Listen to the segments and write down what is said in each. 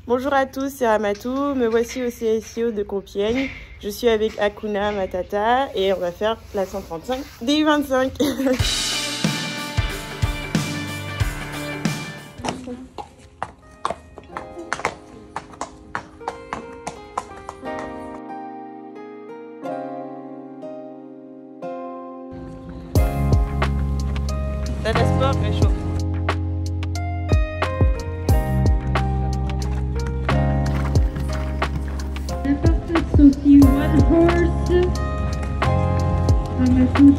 Bonjour à tous, c'est Ramatou, me voici au CSIO de Compiègne. Je suis avec Akuna Matata et on va faire la 135 des U25. Dada Sport est chaud. Sophie One Horse, Ramatou.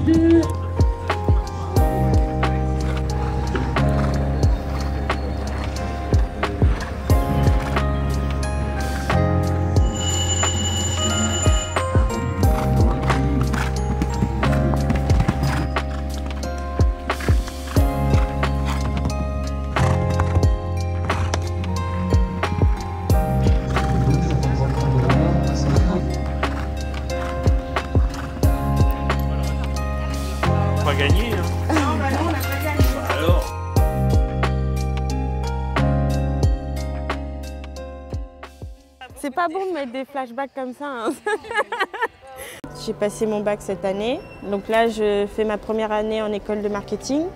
Pas gagné, hein. Non, bah non, on n'a pas gagné. Alors C'est pas bon de mettre des flashbacks comme ça. Hein. J'ai passé mon bac cette année, donc là je fais ma première année en école de marketing.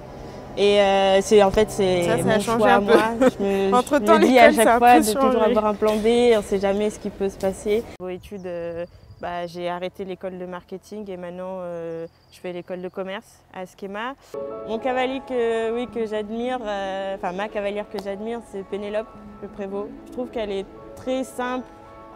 Et en fait c'est mon choix à moi. Je me dis à chaque fois de toujours avoir un plan B, on ne sait jamais ce qui peut se passer. Aux études, j'ai arrêté l'école de marketing et maintenant je fais l'école de commerce à Schema. Mon cavalier que j'admire, ma cavalière que j'admire, c'est Pénélope Le Prévost. Je trouve qu'elle est très simple,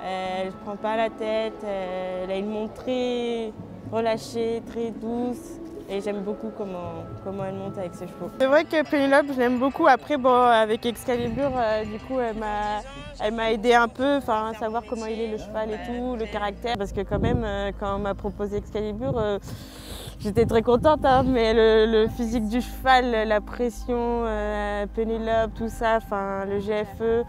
elle ne prend pas la tête, elle a une montre très relâchée, très douce. Et j'aime beaucoup comment elle monte avec ses chevaux. C'est vrai que Pénélope, je l'aime beaucoup. Après, bon, avec Excalibur, du coup, elle m'a aidé un peu, à savoir comment il est le cheval et tout, le caractère. Parce que quand même, quand on m'a proposé Excalibur, j'étais très contente, hein, mais le physique du cheval, la pression, Pénélope, tout ça, le GFE,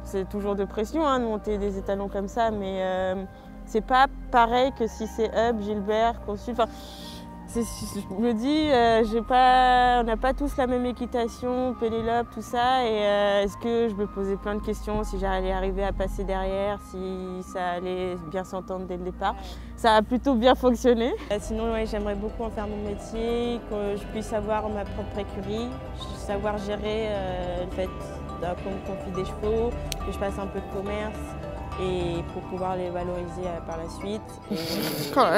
c'est toujours de pression, hein, de monter des étalons comme ça, mais c'est pas pareil que si c'est Hub, Gilbert, Consul. Je me dis, on n'a pas tous la même équitation, Pénélope, tout ça, et est-ce que je me posais plein de questions, si j'allais arriver à passer derrière, si ça allait bien s'entendre dès le départ. Ça a plutôt bien fonctionné. Sinon, ouais, j'aimerais beaucoup en faire mon métier, que je puisse avoir ma propre écurie, savoir gérer le fait qu'on me confie des chevaux, que je fasse un peu de commerce, et pour pouvoir les valoriser par la suite.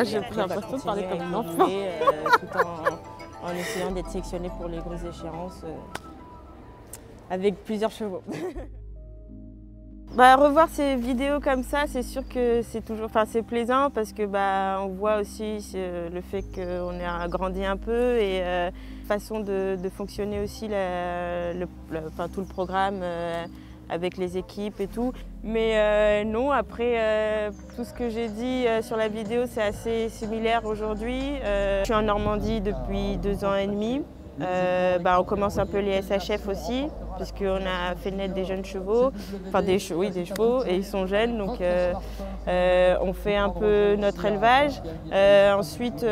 J'ai pris l'impression de parler comme un enfant. Tout en essayant d'être sélectionné pour les grosses échéances avec plusieurs chevaux. Revoir ces vidéos comme ça, c'est sûr que c'est toujours, c'est plaisant parce que on voit aussi le fait qu'on a grandi un peu et façon de fonctionner aussi tout le programme. Avec les équipes et tout. Mais non, après, tout ce que j'ai dit sur la vidéo, c'est assez similaire aujourd'hui. Je suis en Normandie depuis 2 ans et demi. On commence un peu les SHF aussi, puisqu'on a fait naître des jeunes chevaux, des chevaux, et ils sont jeunes, donc on fait un peu notre élevage. Ensuite,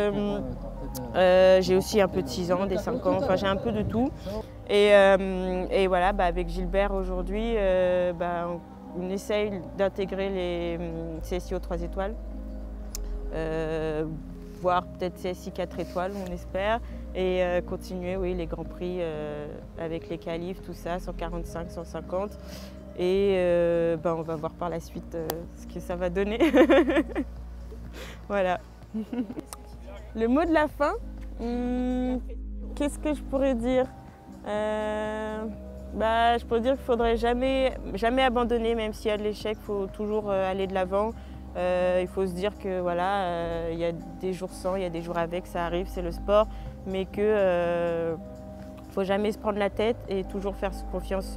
j'ai aussi un peu de 6 ans, des 5 ans, j'ai un peu de tout. Et voilà, avec Gilbert aujourd'hui, on essaye d'intégrer les CSIO 3 étoiles, voire peut-être CSI 4 étoiles, on espère, et continuer les grands prix avec les qualifs, tout ça, 145, 150. Et on va voir par la suite ce que ça va donner. Voilà. Le mot de la fin, qu'est-ce que je pourrais dire ? Je pourrais dire qu'il ne faudrait jamais abandonner, même s'il y a de l'échec, il faut toujours aller de l'avant. Il faut se dire que voilà, il y a des jours sans, il y a des jours avec, ça arrive, c'est le sport, mais qu'il ne faut jamais se prendre la tête et toujours faire confiance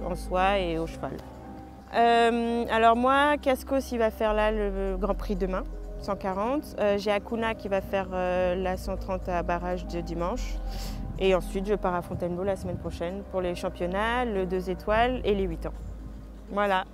en soi et au cheval. Alors moi, Cascos, il va faire là le Grand Prix demain, 140. J'ai Akuna qui va faire la 130 à barrage de dimanche. Et ensuite, je pars à Fontainebleau la semaine prochaine pour les championnats, le 2 étoiles et les 8 ans. Voilà.